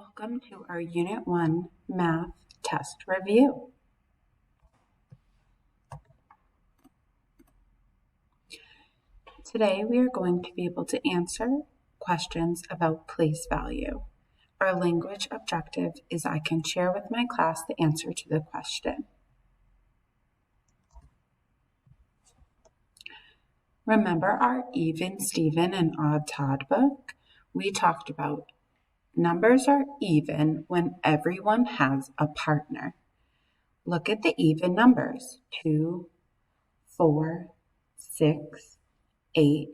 Welcome to our Unit 1 Math Test Review. Today we are going to be able to answer questions about place value. Our language objective is I can share with my class the answer to the question. Remember our even, Steven, and odd Todd book? We talked about numbers are even when everyone has a partner. Look at the even numbers, 2, 4, 6, 8,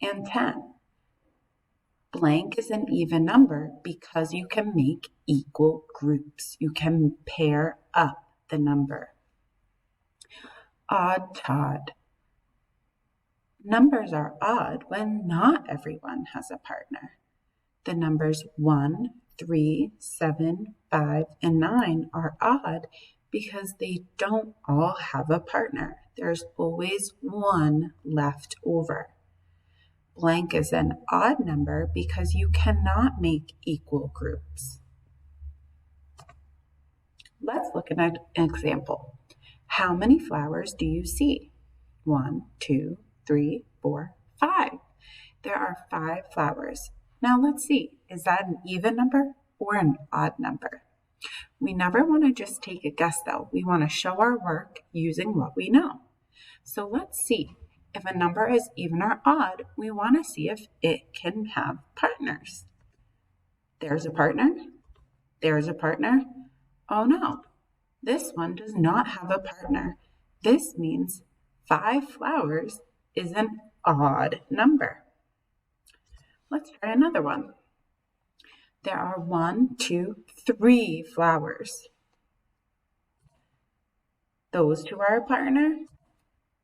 and 10. Blank is an even number because you can make equal groups. You can pair up the number. Odd Todd. Numbers are odd when not everyone has a partner. The numbers 1, 3, 7, 5, and 9 are odd because they don't all have a partner. There's always one left over. Blank is an odd number because you cannot make equal groups. Let's look at an example. How many flowers do you see? 1, 2, 3, 4, 5. There are 5 flowers. Now let's see, is that an even number or an odd number? We never want to just take a guess though. We want to show our work using what we know. So let's see, if a number is even or odd, we want to see if it can have partners. There's a partner. There's a partner. Oh no, this one does not have a partner. This means 5 flowers is an odd number. Let's try another one. There are 1, 2, 3 flowers. Those 2 are a partner.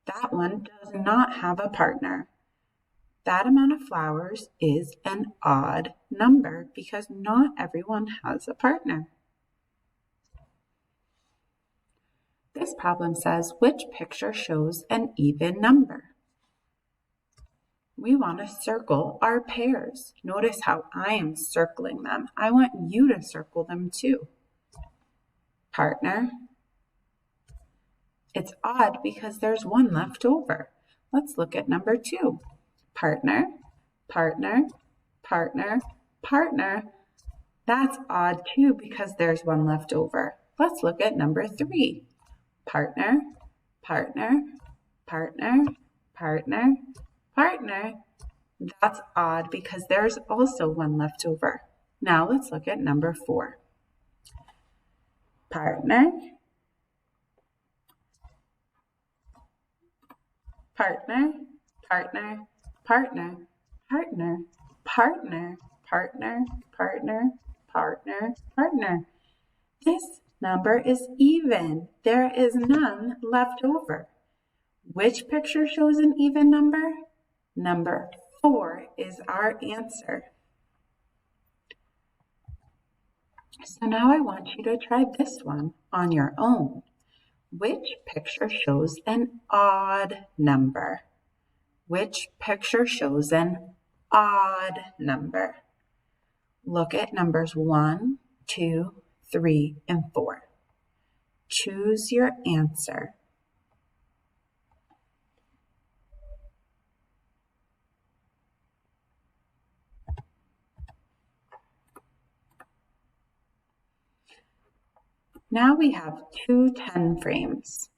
That one does not have a partner. That amount of flowers is an odd number because not everyone has a partner. This problem says, which picture shows an even number? We want to circle our pairs. Notice how I am circling them. I want you to circle them too. Partner. It's odd because there's one left over. Let's look at number 2. Partner, partner, partner, partner. That's odd too because there's one left over. Let's look at number 3. Partner, partner, partner, partner, partner. That's odd because there's also one left over. Now let's look at number 4. Partner, partner, partner, partner, partner, partner, partner, partner, partner, partner. This number is even. There is none left over. Which picture shows an even number? Number 4 is our answer. So now I want you to try this one on your own. Which picture shows an odd number? Which picture shows an odd number? Look at numbers 1, 2, 3, and 4. Choose your answer. Now we have 2 10 frames.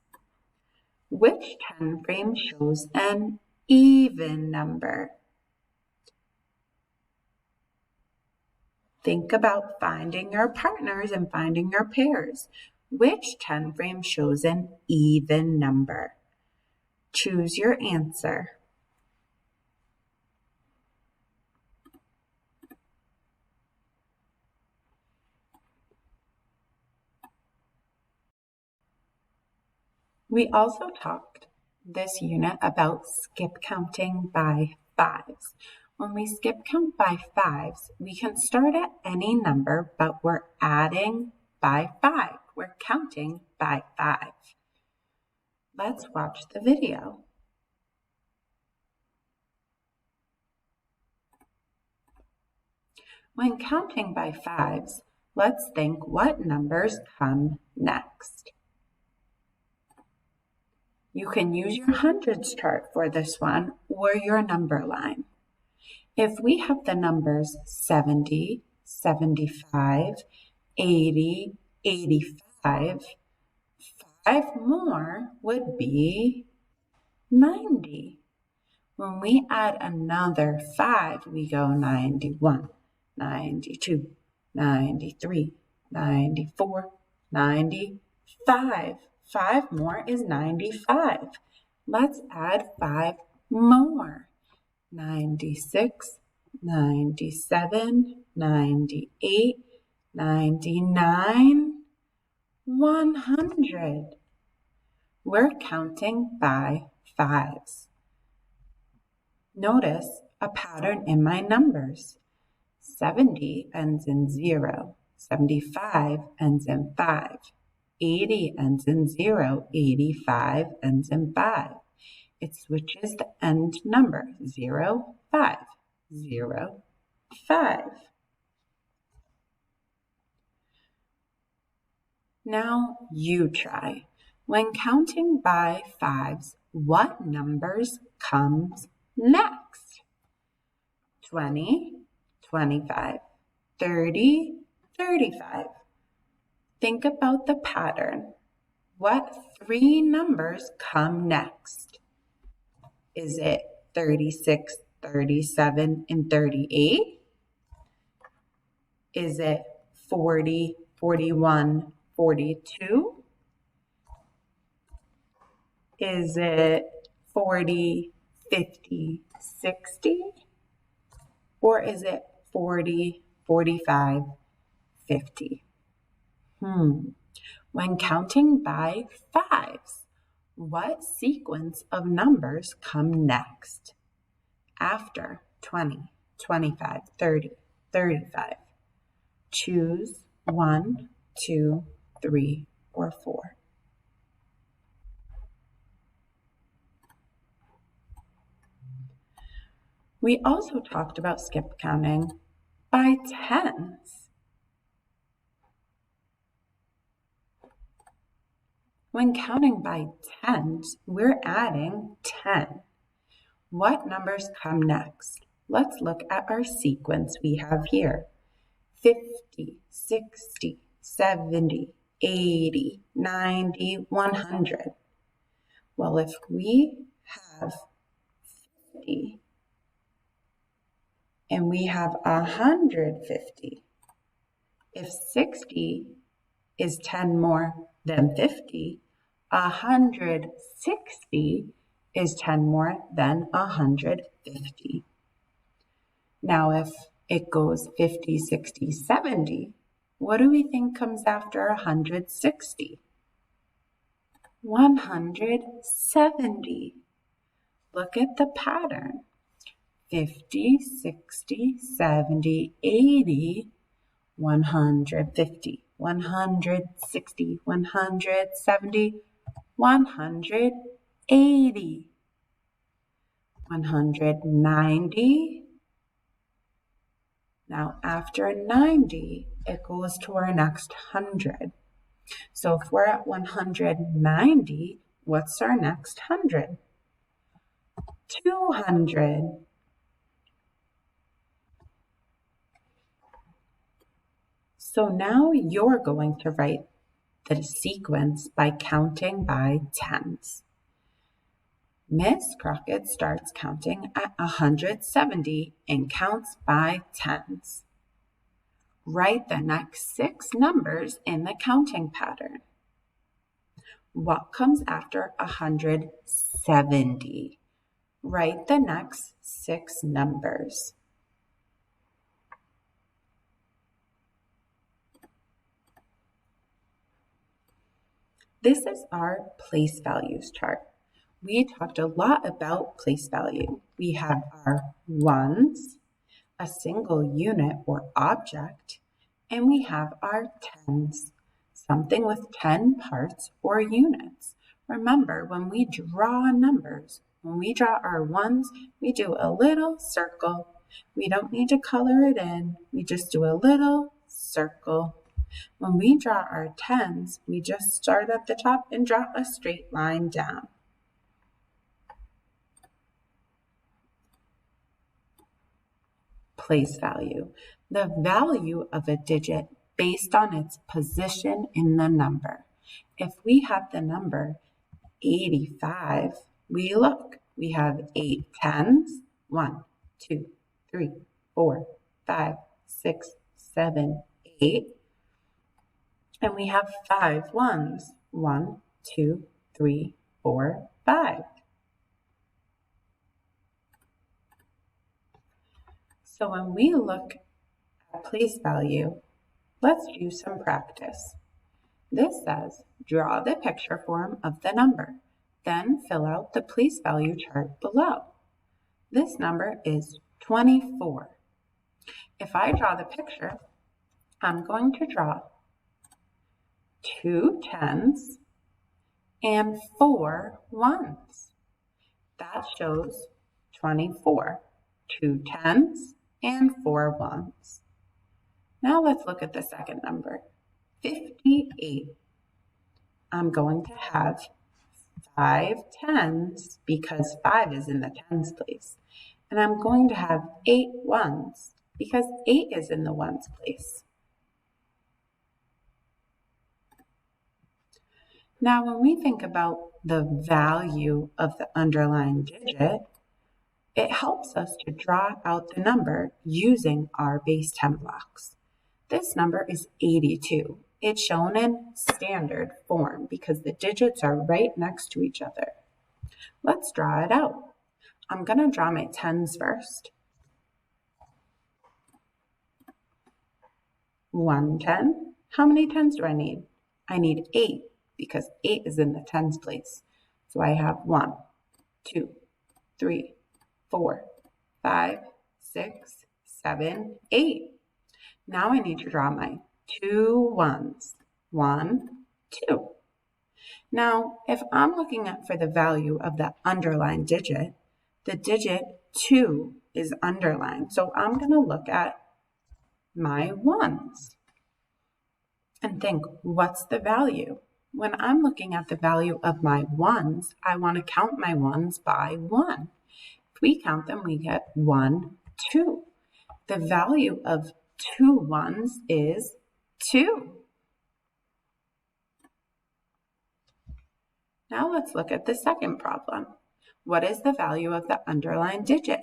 Which 10 frame shows an even number? Think about finding your partners and finding your pairs. Which 10 frame shows an even number? Choose your answer. We also talked this unit about skip counting by 5s. When we skip count by 5s, we can start at any number, but we're adding by 5. We're counting by 5. Let's watch the video. When counting by 5s, Let's think what numbers come next. You can use your hundreds chart for this one or your number line. If we have the numbers 70, 75, 80, 85, 5 more would be 90. When we add another 5, we go 91, 92, 93, 94, 95. 5 more is 95. Let's add 5 more. 96, 97, 98, 99, 100. We're counting by 5s. Notice a pattern in my numbers. 70 ends in 0. 75 ends in 5. 80 ends in 0. 85 ends in 5. It switches the end number. 0, 5. 0, 5. Now you try. When counting by 5s, what numbers comes next? 20, 25, 30, 35. Think about the pattern. What 3 numbers come next? Is it 36, 37, and 38? Is it 40, 41, 42? Is it 40, 50, 60? Or is it 40, 45, 50? When counting by 5s, what sequence of numbers come next? After 20, 25, 30, 35. Choose 1, 2, 3, or 4. We also talked about skip counting by 10s. When counting by 10s, we're adding 10. What numbers come next? Let's look at our sequence we have here. 50, 60, 70, 80, 90, 100. Well, if we have 50 and we have 150, if 60 is 10 more than 50, 160 is 10 more than 150. Now, if it goes 50, 60, 70, what do we think comes after 160? 170. Look at the pattern. 50, 60, 70, 80, 150, 160, 170, 180, 190. Now, after 90, it goes to our next 100. So if we're at 190, what's our next 100? 200. So now you're going to write the sequence by counting by 10s. Miss Crockett starts counting at 170 and counts by 10s. Write the next 6 numbers in the counting pattern. What comes after 170? Write the next 6 numbers. This is our place values chart. We talked a lot about place value. We have our ones, a single unit or object, and we have our tens, something with 10 parts or units. Remember, when we draw numbers, when we draw our ones, we do a little circle. We don't need to color it in. We just do a little circle When we draw our tens, we just start at the top and draw a straight line down. Place value, the value of a digit based on its position in the number. If we have the number 85, we look. We have 8 tens, 1, 2, 3, 4, 5, 6, 7, 8. And we have 5 ones, 1, 2, 3, 4, 5. So when we look at place value, let's do some practice. This says, draw the picture form of the number, then fill out the place value chart below. This number is 24. If I draw the picture, I'm going to draw 2 tens and 4 ones. That shows 24, 2 tens and 4 ones. Now let's look at the second number, 58. I'm going to have 5 tens because 5 is in the tens place. And I'm going to have 8 ones because 8 is in the ones place. Now, when we think about the value of the underlying digit, it helps us to draw out the number using our base 10 blocks. This number is 82. It's shown in standard form because the digits are right next to each other. Let's draw it out. I'm going to draw my tens first. 1 10. How many tens do I need? I need 8 because 8 is in the tens place. So I have 1, 2, 3, 4, 5, 6, 7, 8. Now I need to draw my 2 ones. 1, 2. Now, if I'm looking at for the value of the underlined digit, the digit 2 is underlined. So I'm going to look at my ones and think, what's the value? When I'm looking at the value of my ones, I want to count my ones by 1. If we count them, we get 1, 2. The value of 2 ones is 2. Now let's look at the second problem. What is the value of the underlined digit?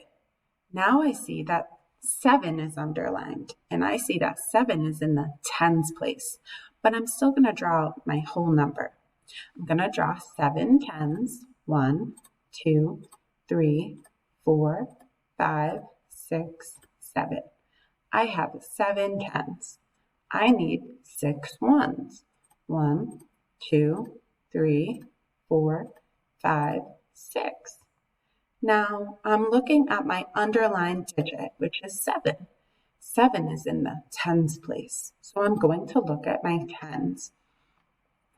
Now I see that 7 is underlined, and I see that 7 is in the tens place, but I'm still going to draw out my whole number. I'm going to draw 7 tens, 1, 2, 3, 4, 5, 6, 7. I have 7 tens. I need 6 ones. 1, 2, 3, 4, 5, 6. Now I'm looking at my underlined digit, which is 7. 7 is in the tens place. So I'm going to look at my tens.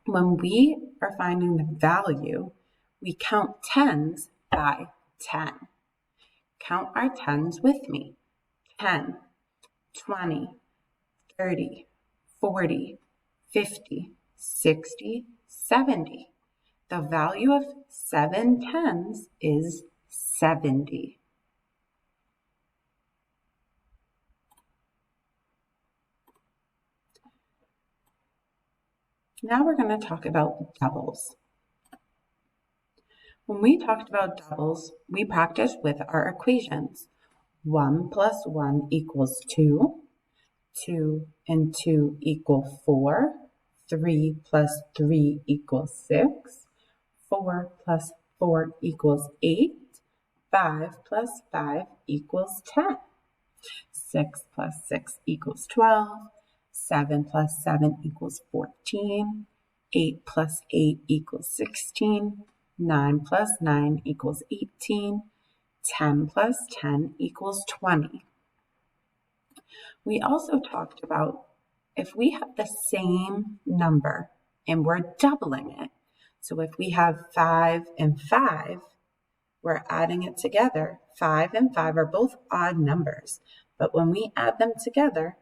When we are finding the value, we count tens by 10. Count our tens with me. 10, 20, 30, 40, 50, 60, 70. The value of 7 tens is 70. Now we're going to talk about doubles. When we talked about doubles, we practiced with our equations. 1 plus 1 equals 2. 2 and 2 equal 4. 3 plus 3 equals 6. 4 plus 4 equals 8. 5 plus 5 equals 10. 6 plus 6 equals 12. 7 plus 7 equals 14. 8 plus 8 equals 16. 9 plus 9 equals 18. 10 plus 10 equals 20. We also talked about if we have the same number and we're doubling it. So if we have 5 and 5, we're adding it together. 5 and 5 are both odd numbers, but when we add them together,